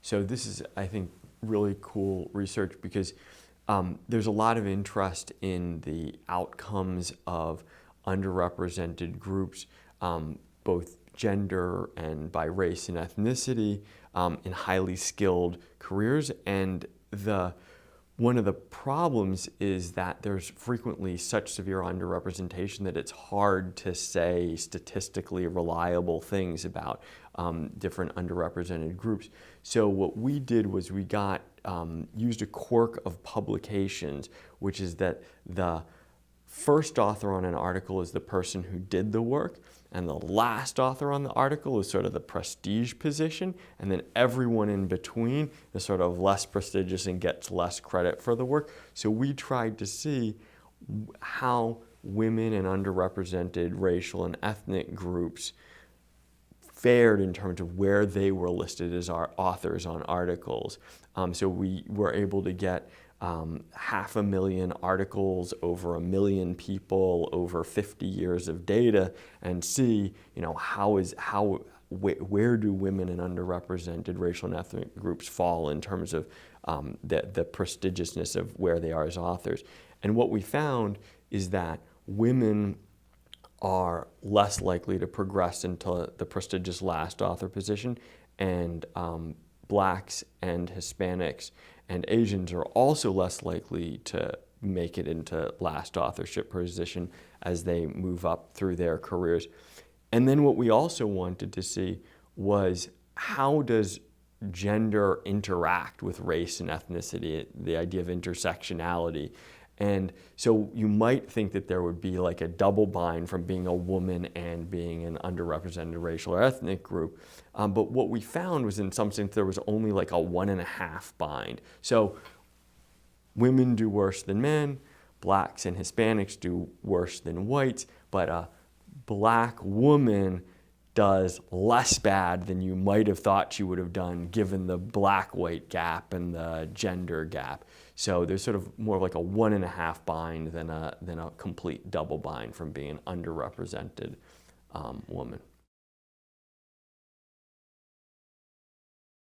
So this is, I think, really cool research because there's a lot of interest in the outcomes of underrepresented groups, both gender and by race and ethnicity, in highly skilled careers. And one of the problems is that there's frequently such severe underrepresentation that it's hard to say statistically reliable things about different underrepresented groups. So what we did was we used a quirk of publications, which is that the first author on an article is the person who did the work, and the last author on the article is sort of the prestige position, and then everyone in between is sort of less prestigious and gets less credit for the work. So we tried to see how women and underrepresented racial and ethnic groups fared in terms of where they were listed as our authors on articles. So we were able to get 500,000 articles over 1 million people over 50 years of data and see, where do women and underrepresented racial and ethnic groups fall in terms of the prestigiousness of where they are as authors. And what we found is that women are less likely to progress into the prestigious last author position, and Blacks and Hispanics and Asians are also less likely to make it into last authorship position as they move up through their careers. And then what we also wanted to see was, how does gender interact with race and ethnicity, the idea of intersectionality. And so you might think that there would be like a double bind from being a woman and being an underrepresented racial or ethnic group. But what we found was, in some sense, there was only like a 1.5 bind. So women do worse than men, Blacks and Hispanics do worse than whites, but a Black woman does less bad than you might have thought she would have done given the Black-white gap and the gender gap. So there's sort of more like a 1.5 bind than a complete double bind from being an underrepresented woman.